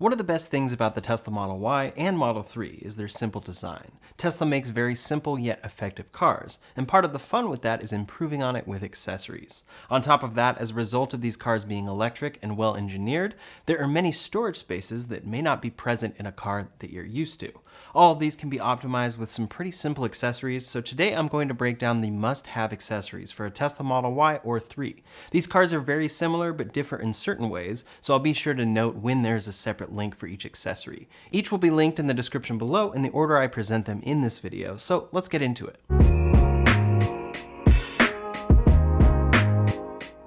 One of the best things about the Tesla Model Y and Model 3 is their simple design. Tesla makes very simple yet effective cars, and part of the fun with that is improving on it with accessories. On top of that, as a result of these cars being electric and well engineered, there are many storage spaces that may not be present in a car that you're used to. All of these can be optimized with some pretty simple accessories, so today I'm going to break down the must-have accessories for a Tesla Model Y or 3. These cars are very similar but differ in certain ways, so I'll be sure to note when there's a separate link for each accessory. Each will be linked in the description below in the order I present them in this video, so let's get into it.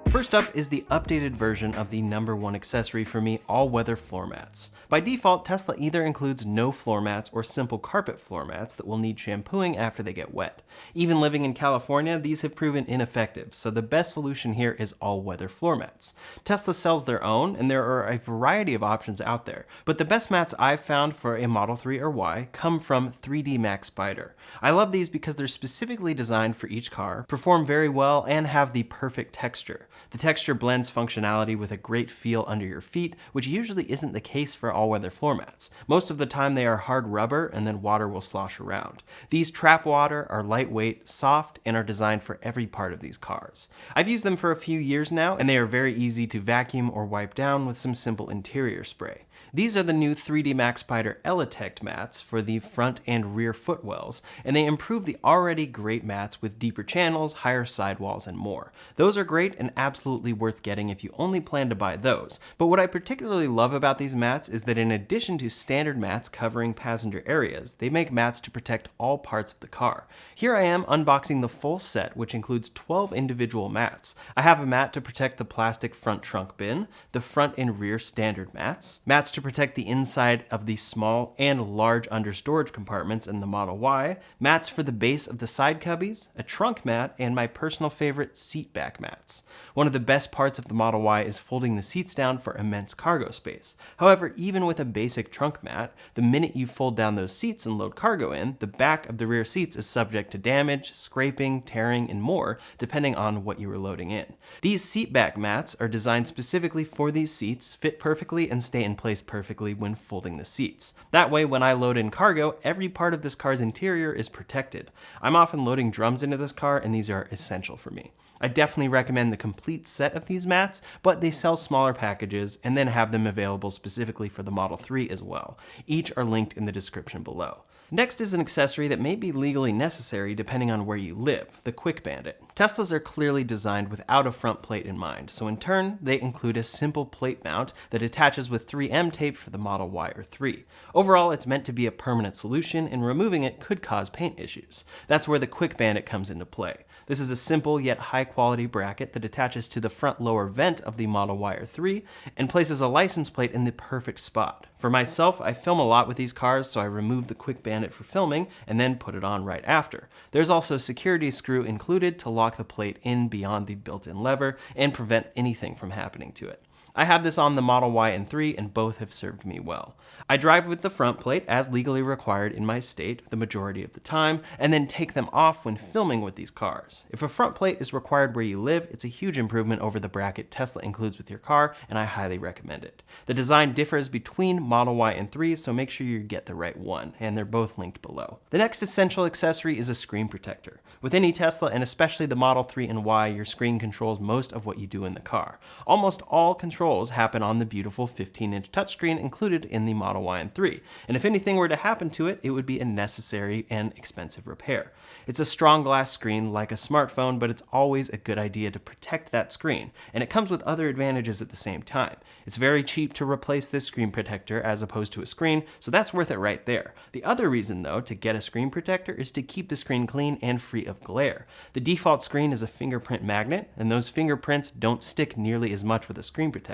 First up is the updated version of the #1 accessory for me, all-weather floor mats. By default, Tesla either includes no floor mats or simple carpet floor mats that will need shampooing after they get wet. Even living in California, these have proven ineffective, so the best solution here is all-weather floor mats. Tesla sells their own, and there are a variety of options out there, but the best mats I've found for a Model 3 or Y come from 3D Max Spider. I love these because they're specifically designed for each car, perform very well, and have the perfect texture. The texture blends functionality with a great feel under your feet, which usually isn't the case for all-weather floor mats. Most of the time they are hard rubber and then water will slosh around. These trap water, are lightweight, soft, and are designed for every part of these cars. I've used them for a few years now, and they are very easy to vacuum or wipe down with some simple interior spray. These are the new 3D Max Spider Elitect mats for the front and rear footwells, and they improve the already great mats with deeper channels, higher sidewalls, and more. Those are great and absolutely worth getting if you only plan to buy those. But what I particularly love about these mats is that in addition to standard mats covering passenger areas, they make mats to protect all parts of the car. Here I am unboxing the full set, which includes 12 individual mats. I have a mat to protect the plastic front trunk bin, the front and rear standard mats, mats to protect the inside of the small and large understorage compartments in the Model Y, mats for the base of the side cubbies, a trunk mat, and my personal favorite, seat back mats. One of the best parts of the Model Y is folding the seats down for immense cargo space. However, even with a basic trunk mat, the minute you fold down those seats and load cargo in, the back of the rear seats is subject to damage, scraping, tearing, and more, depending on what you were loading in. These seat back mats are designed specifically for these seats, fit perfectly, and stay in place perfectly when folding the seats. That way, when I load in cargo, every part of this car's interior is protected. I'm often loading drums into this car, and these are essential for me. I definitely recommend the complete set of these mats, but they sell smaller packages and then have them available specifically for the Model 3 as well. Each are linked in the description below. Next is an accessory that may be legally necessary depending on where you live, the Quick Bandit. Teslas are clearly designed without a front plate in mind, so in turn, they include a simple plate mount that attaches with 3M tape for the Model Y or 3. Overall, it's meant to be a permanent solution, and removing it could cause paint issues. That's where the Quick Bandit comes into play. This is a simple yet high-quality bracket that attaches to the front lower vent of the Model Y or 3 and places a license plate in the perfect spot. For myself, I film a lot with these cars, so I remove the Quick Bandit for filming and then put it on right after. There's also a security screw included to lock the plate in beyond the built-in lever and prevent anything from happening to it. I have this on the Model Y and 3, and both have served me well. I drive with the front plate as legally required in my state the majority of the time, and then take them off when filming with these cars. If a front plate is required where you live, it's a huge improvement over the bracket Tesla includes with your car, and I highly recommend it. The design differs between Model Y and 3, so make sure you get the right one, and they're both linked below. The next essential accessory is a screen protector. With any Tesla, and especially the Model 3 and Y, your screen controls most of what you do in the car. Almost all controls happen on the beautiful 15-inch touchscreen included in the Model Y and 3, and if anything were to happen to it, it would be a necessary and expensive repair. It's a strong glass screen like a smartphone, but it's always a good idea to protect that screen, and it comes with other advantages at the same time. It's very cheap to replace this screen protector as opposed to a screen, so that's worth it right there. The other reason, though, to get a screen protector is to keep the screen clean and free of glare. The default screen is a fingerprint magnet, and those fingerprints don't stick nearly as much with a screen protector.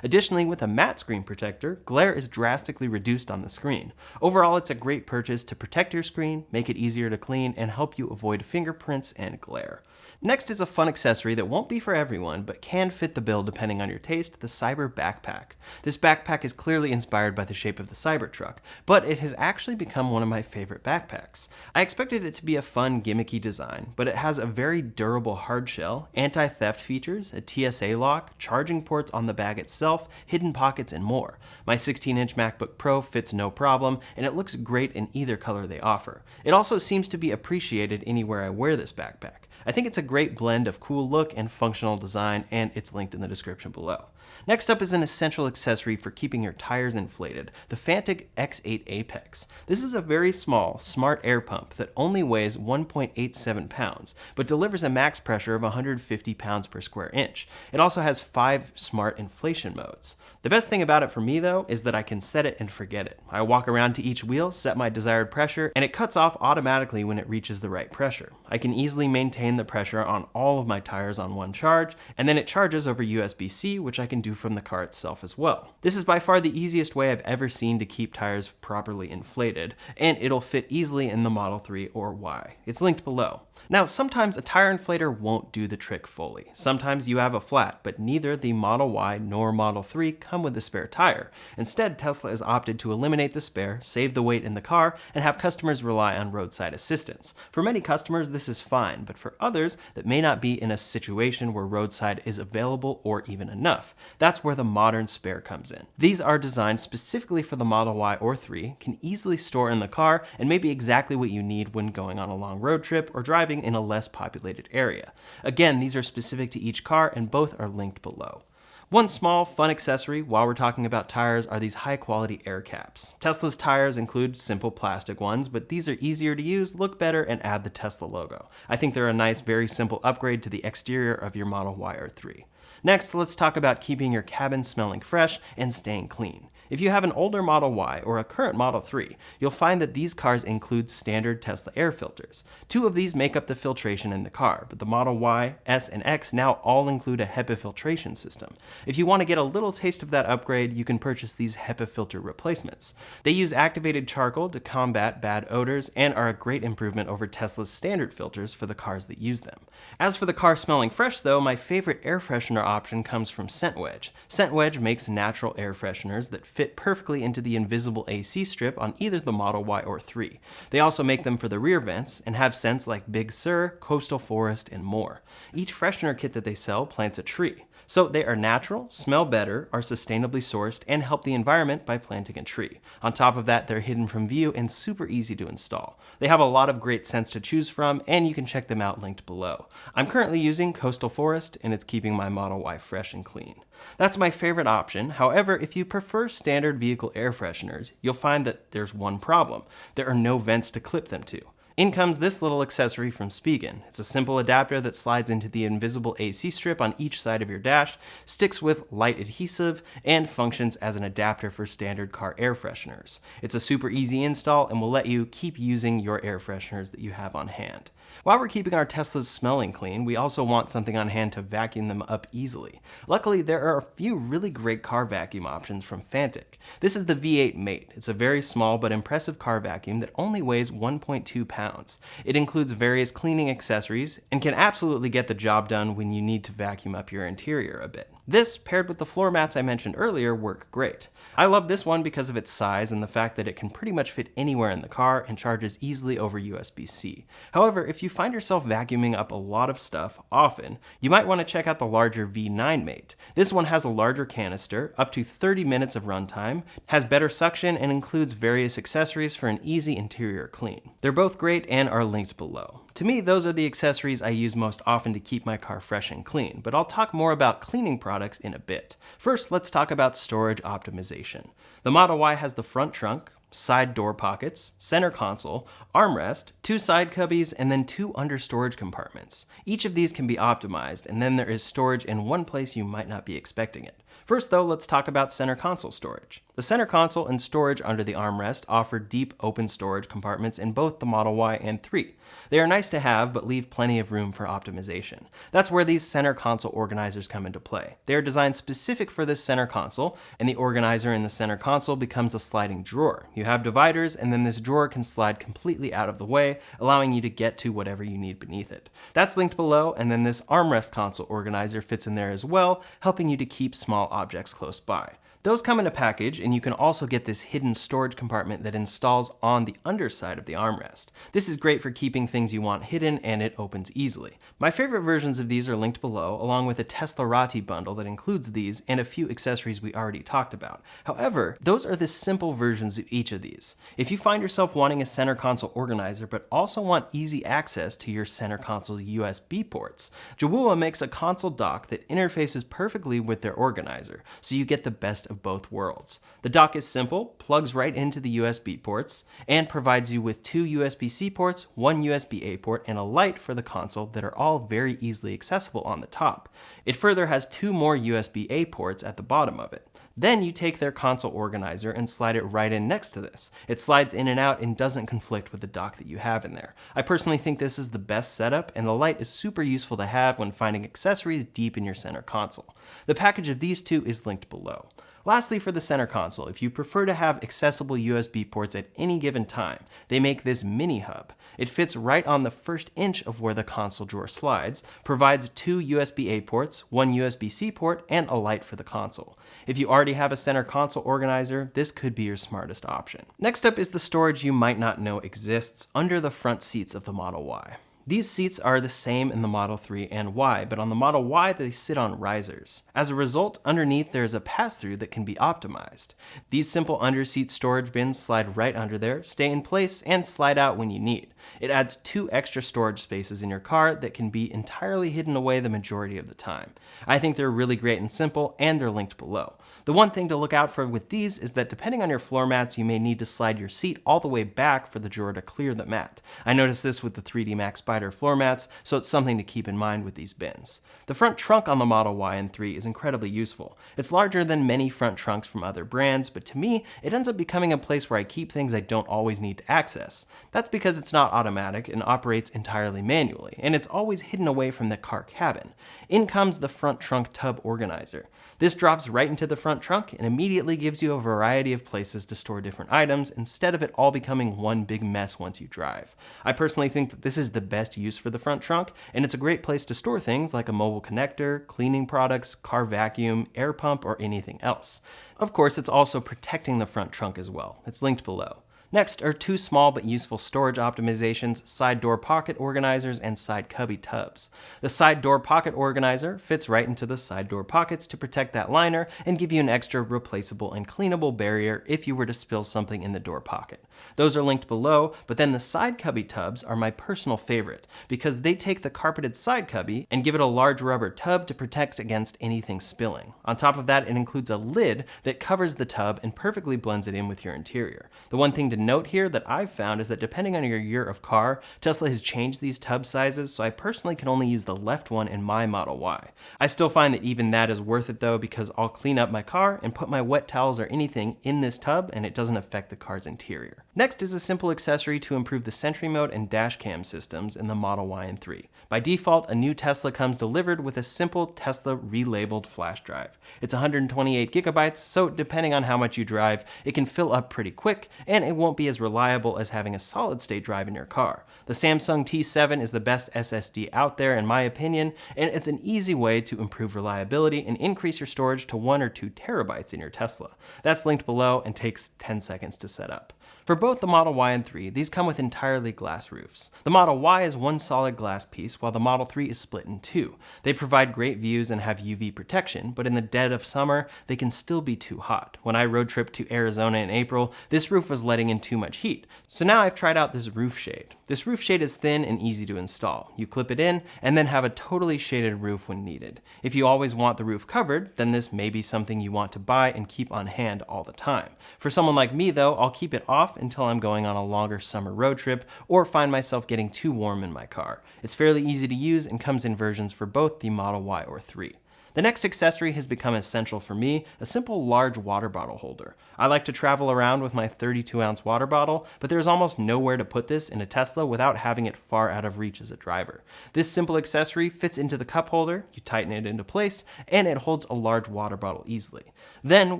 Additionally, with a matte screen protector, glare is drastically reduced on the screen. Overall, it's a great purchase to protect your screen, make it easier to clean, and help you avoid fingerprints and glare. Next is a fun accessory that won't be for everyone, but can fit the bill depending on your taste, the Cyber Backpack. This backpack is clearly inspired by the shape of the Cybertruck, but it has actually become one of my favorite backpacks. I expected it to be a fun, gimmicky design, but it has a very durable hard shell, anti-theft features, a TSA lock, charging ports on the bag itself, hidden pockets, and more. My 16-inch MacBook Pro fits no problem, and it looks great in either color they offer. It also seems to be appreciated anywhere I wear this backpack. I think it's a great blend of cool look and functional design, and it's linked in the description below. Next up is an essential accessory for keeping your tires inflated, the Fantic X8 Apex. This is a very small, smart air pump that only weighs 1.87 pounds, but delivers a max pressure of 150 pounds per square inch. It also has 5 smart inflation modes. The best thing about it for me though is that I can set it and forget it. I walk around to each wheel, set my desired pressure, and it cuts off automatically when it reaches the right pressure. I can easily maintain the pressure on all of my tires on one charge, and then it charges over USB-C, which I can do from the car itself as well. This is by far the easiest way I've ever seen to keep tires properly inflated, and it'll fit easily in the Model 3 or Y. It's linked below. Now, sometimes a tire inflator won't do the trick fully. Sometimes you have a flat, but neither the Model Y nor Model 3 come with a spare tire. Instead, Tesla has opted to eliminate the spare, save the weight in the car, and have customers rely on roadside assistance. For many customers, this is fine, but for others that may not be in a situation where roadside is available or even enough, that's where the modern spare comes in. These are designed specifically for the Model Y or 3, can easily store in the car, and may be exactly what you need when going on a long road trip or driving in a less populated area. Again, these are specific to each car and both are linked below. One small, fun accessory while we're talking about tires are these high-quality air caps. Tesla's tires include simple plastic ones, but these are easier to use, look better, and add the Tesla logo. I think they're a nice, very simple upgrade to the exterior of your Model Y or 3. Next, let's talk about keeping your cabin smelling fresh and staying clean. If you have an older Model Y or a current Model 3, you'll find that these cars include standard Tesla air filters. 2 of these make up the filtration in the car, but the Model Y, S, and X now all include a HEPA filtration system. If you want to get a little taste of that upgrade, you can purchase these HEPA filter replacements. They use activated charcoal to combat bad odors and are a great improvement over Tesla's standard filters for the cars that use them. As for the car smelling fresh though, my favorite air freshener option comes from Wedge. Wedge makes natural air fresheners that fit perfectly into the invisible AC strip on either the Model Y or 3. They also make them for the rear vents and have scents like Big Sur, Coastal Forest, and more. Each freshener kit that they sell plants a tree. So they are natural, smell better, are sustainably sourced, and help the environment by planting a tree. On top of that, they're hidden from view and super easy to install. They have a lot of great scents to choose from, and you can check them out linked below. I'm currently using Coastal Forest, and it's keeping my Model Y fresh and clean. That's my favorite option. However, if you prefer standard vehicle air fresheners, you'll find that there's one problem. There are no vents to clip them to. In comes this little accessory from Spigen. It's a simple adapter that slides into the invisible AC strip on each side of your dash, sticks with light adhesive, and functions as an adapter for standard car air fresheners. It's a super easy install and will let you keep using your air fresheners that you have on hand. While we're keeping our Teslas smelling clean, we also want something on hand to vacuum them up easily. Luckily, there are a few really great car vacuum options from Fanttik. This is the V8 Mate. It's a very small but impressive car vacuum that only weighs 1.2 pounds. It includes various cleaning accessories and can absolutely get the job done when you need to vacuum up your interior a bit. This, paired with the floor mats I mentioned earlier, work great. I love this one because of its size and the fact that it can pretty much fit anywhere in the car and charges easily over USB-C. However, if you find yourself vacuuming up a lot of stuff often, you might want to check out the larger V9 Mate. This one has a larger canister, up to 30 minutes of runtime, has better suction, and includes various accessories for an easy interior clean. They're both great and are linked below. To me, those are the accessories I use most often to keep my car fresh and clean, but I'll talk more about cleaning products in a bit. First, let's talk about storage optimization. The Model Y has the front trunk, side door pockets, center console, armrest, 2 side cubbies, and then 2 under storage compartments. Each of these can be optimized, and then there is storage in one place you might not be expecting it. First though, let's talk about center console storage. The center console and storage under the armrest offer deep open storage compartments in both the Model Y and 3. They are nice to have, but leave plenty of room for optimization. That's where these center console organizers come into play. They are designed specific for this center console, and the organizer in the center console becomes a sliding drawer. You have dividers, and then this drawer can slide completely out of the way, allowing you to get to whatever you need beneath it. That's linked below, and then this armrest console organizer fits in there as well, helping you to keep small objects close by. Those come in a package, and you can also get this hidden storage compartment that installs on the underside of the armrest. This is great for keeping things you want hidden, and it opens easily. My favorite versions of these are linked below, along with a Teslarati bundle that includes these and a few accessories we already talked about. However, those are the simple versions of each of these. If you find yourself wanting a center console organizer but also want easy access to your center console's USB ports, Jowua makes a console dock that interfaces perfectly with their organizer, so you get the best of both worlds. The dock is simple, plugs right into the USB ports, and provides you with 2 USB-C ports, 1 USB-A port, and a light for the console that are all very easily accessible on the top. It further has 2 more USB-A ports at the bottom of it. Then you take their console organizer and slide it right in next to this. It slides in and out and doesn't conflict with the dock that you have in there. I personally think this is the best setup, and the light is super useful to have when finding accessories deep in your center console. The package of these two is linked below. Lastly, for the center console, if you prefer to have accessible USB ports at any given time, they make this mini hub. It fits right on the first inch of where the console drawer slides, provides 2 USB-A ports, 1 USB-C port, and a light for the console. If you already have a center console organizer, this could be your smartest option. Next up is the storage you might not know exists under the front seats of the Model Y. These seats are the same in the Model 3 and Y, but on the Model Y they sit on risers. As a result, underneath there is a pass-through that can be optimized. These simple under-seat storage bins slide right under there, stay in place, and slide out when you need. It adds 2 extra storage spaces in your car that can be entirely hidden away the majority of the time. I think they're really great and simple, and they're linked below. The one thing to look out for with these is that depending on your floor mats, you may need to slide your seat all the way back for the drawer to clear the mat. I noticed this with the 3D Max Spider floor mats, so it's something to keep in mind with these bins. The front trunk on the Model Y and 3 is incredibly useful. It's larger than many front trunks from other brands, but to me, it ends up becoming a place where I keep things I don't always need to access. That's because it's not automatic and operates entirely manually, and it's always hidden away from the car cabin. In comes the front trunk tub organizer. This drops right into the front trunk and immediately gives you a variety of places to store different items instead of it all becoming one big mess once you drive. I personally think that this is the best use for the front trunk, and it's a great place to store things like a mobile connector, cleaning products, car vacuum, air pump, or anything else. Of course, it's also protecting the front trunk as well. It's linked below. Next are 2 small but useful storage optimizations, side door pocket organizers, and side cubby tubs. The side door pocket organizer fits right into the side door pockets to protect that liner and give you an extra replaceable and cleanable barrier if you were to spill something in the door pocket. Those are linked below, but then the side cubby tubs are my personal favorite because they take the carpeted side cubby and give it a large rubber tub to protect against anything spilling. On top of that, it includes a lid that covers the tub and perfectly blends it in with your interior. The one thing to note here that I've found is that depending on your year of car, Tesla has changed these tub sizes, so I personally can only use the left one in my Model Y. I still find that even that is worth it though, because I'll clean up my car and put my wet towels or anything in this tub and it doesn't affect the car's interior. Next is a simple accessory to improve the Sentry Mode and dash cam systems in the Model Y and 3. By default, a new Tesla comes delivered with a simple Tesla relabeled flash drive. It's 128 gigabytes, so depending on how much you drive, it can fill up pretty quick, and it won't be as reliable as having a solid-state drive in your car. The Samsung T7 is the best SSD out there in my opinion, and it's an easy way to improve reliability and increase your storage to 1 or 2 terabytes in your Tesla. That's linked below and takes 10 seconds to set up. For both the Model Y and 3, these come with entirely glass roofs. The Model Y is one solid glass piece, while the Model 3 is split in 2. They provide great views and have UV protection, but in the dead of summer, they can still be too hot. When I road tripped to Arizona in April, this roof was letting in too much heat. So now I've tried out this roof shade. This roof shade is thin and easy to install. You clip it in, and then have a totally shaded roof when needed. If you always want the roof covered, then this may be something you want to buy and keep on hand all the time. For someone like me though, I'll keep it off until I'm going on a longer summer road trip or find myself getting too warm in my car. It's fairly easy to use and comes in versions for both the Model Y or 3. The next accessory has become essential for me, a simple large water bottle holder. I like to travel around with my 32-ounce water bottle, but there's almost nowhere to put this in a Tesla without having it far out of reach as a driver. This simple accessory fits into the cup holder, you tighten it into place, and it holds a large water bottle easily. Then,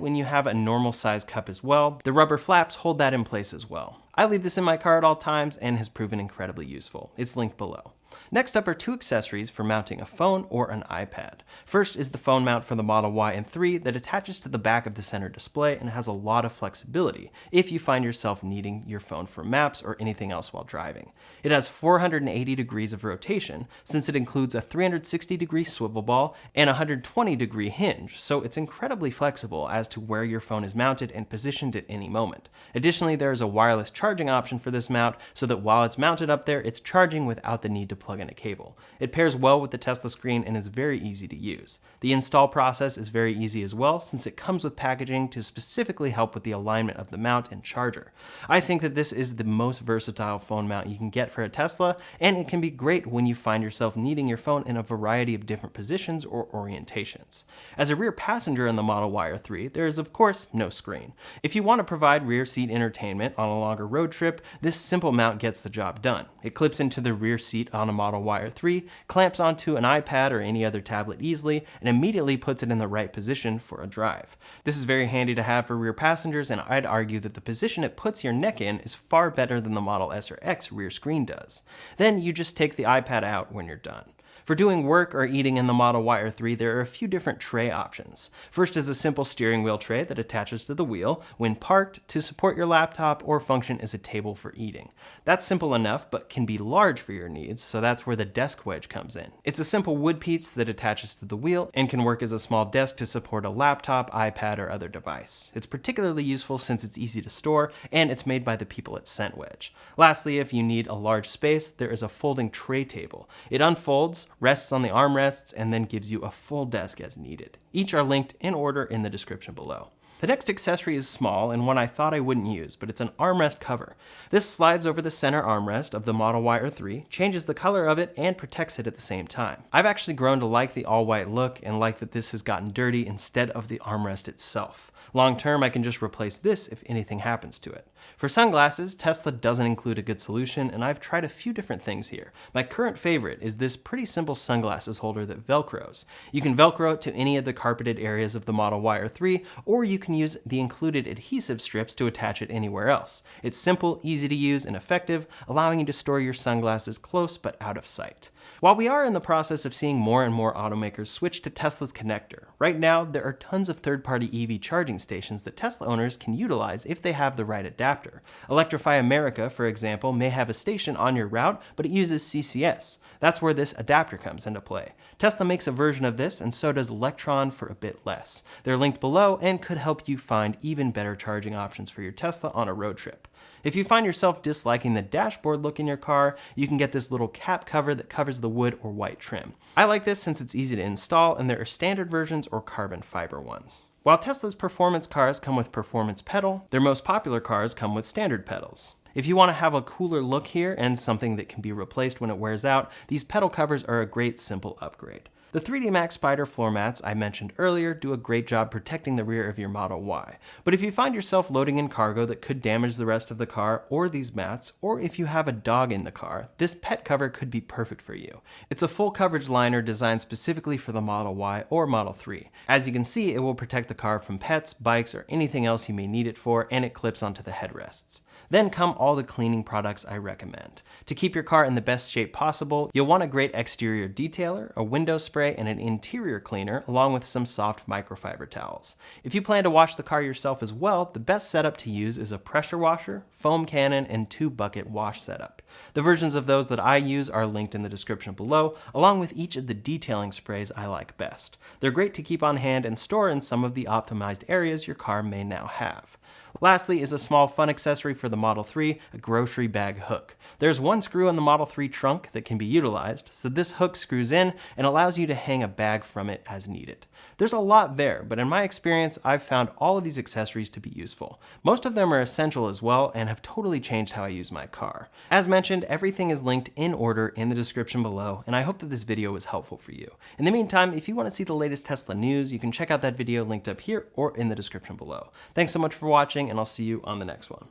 when you have a normal size cup as well, the rubber flaps hold that in place as well. I leave this in my car at all times and has proven incredibly useful. It's linked below. Next up are two accessories for mounting a phone or an iPad. First is the phone mount for the Model Y and 3 that attaches to the back of the center display and has a lot of flexibility if you find yourself needing your phone for maps or anything else while driving. It has 480 degrees of rotation since it includes a 360-degree swivel ball and a 120-degree hinge, so it's incredibly flexible as to where your phone is mounted and positioned at any moment. Additionally, there is a wireless charging option for this mount so that while it's mounted up there, it's charging without the need to plug in a cable. It pairs well with the Tesla screen and is very easy to use. The install process is very easy as well since it comes with packaging to specifically help with the alignment of the mount and charger. I think that this is the most versatile phone mount you can get for a Tesla, and it can be great when you find yourself needing your phone in a variety of different positions or orientations. As a rear passenger in the Model Y or 3, there is of course no screen. If you want to provide rear seat entertainment on a longer road trip, this simple mount gets the job done. It clips into the rear seat on a Model Y or 3, clamps onto an iPad or any other tablet easily, and immediately puts it in the right position for a drive. This is very handy to have for rear passengers, and I'd argue that the position it puts your neck in is far better than the Model S or X rear screen does. Then you just take the iPad out when you're done. For doing work or eating in the Model Y or 3, there are a few different tray options. First is a simple steering wheel tray that attaches to the wheel when parked to support your laptop or function as a table for eating. That's simple enough, but can be large for your needs, so that's where the desk wedge comes in. It's a simple wood piece that attaches to the wheel and can work as a small desk to support a laptop, iPad, or other device. It's particularly useful since it's easy to store, and it's made by the people at Wedge. Lastly, if you need a large space, there is a folding tray table. It unfolds, rests on the armrests, and then gives you a full desk as needed. Each are linked in order in the description below. The next accessory is small and one I thought I wouldn't use, but it's an armrest cover. This slides over the center armrest of the Model Y or 3, changes the color of it, and protects it at the same time. I've actually grown to like the all-white look and like that this has gotten dirty instead of the armrest itself. Long term, I can just replace this if anything happens to it. For sunglasses, Tesla doesn't include a good solution, and I've tried a few different things here. My current favorite is this pretty simple sunglasses holder that velcros. You can velcro it to any of the carpeted areas of the Model Y or 3, or you can use the included adhesive strips to attach it anywhere else. It's simple, easy to use, and effective, allowing you to store your sunglasses close but out of sight. While we are in the process of seeing more and more automakers switch to Tesla's connector, right now there are tons of third-party EV charging stations that Tesla owners can utilize if they have the right adapter. Electrify America, for example, may have a station on your route, but it uses CCS. That's where this adapter comes into play. Tesla makes a version of this, and so does Electron for a bit less. They're linked below and could help you find even better charging options for your Tesla on a road trip. If you find yourself disliking the dashboard look in your car, you can get this little cap cover that covers the wood or white trim. I like this since it's easy to install, and there are standard versions or carbon fiber ones. While Tesla's performance cars come with performance pedal, their most popular cars come with standard pedals. If you want to have a cooler look here and something that can be replaced when it wears out, these pedal covers are a great simple upgrade. The 3D Max Spider floor mats I mentioned earlier do a great job protecting the rear of your Model Y. But if you find yourself loading in cargo that could damage the rest of the car or these mats, or if you have a dog in the car, this pet cover could be perfect for you. It's a full coverage liner designed specifically for the Model Y or Model 3. As you can see, it will protect the car from pets, bikes, or anything else you may need it for, and it clips onto the headrests. Then come all the cleaning products I recommend. To keep your car in the best shape possible, you'll want a great exterior detailer, a window spray, and an interior cleaner, along with some soft microfiber towels. If you plan to wash the car yourself as well, the best setup to use is a pressure washer, foam cannon, and 2-bucket wash setup. The versions of those that I use are linked in the description below, along with each of the detailing sprays I like best. They're great to keep on hand and store in some of the optimized areas your car may now have. Lastly is a small fun accessory for the Model 3, a grocery bag hook. There's one screw in the Model 3 trunk that can be utilized, so this hook screws in and allows you to hang a bag from it as needed. There's a lot there, but in my experience, I've found all of these accessories to be useful. Most of them are essential as well and have totally changed how I use my car. As mentioned, everything is linked in order in the description below, and I hope that this video was helpful for you. In the meantime, if you want to see the latest Tesla news, you can check out that video linked up here or in the description below. Thanks so much for watching, and I'll see you on the next one.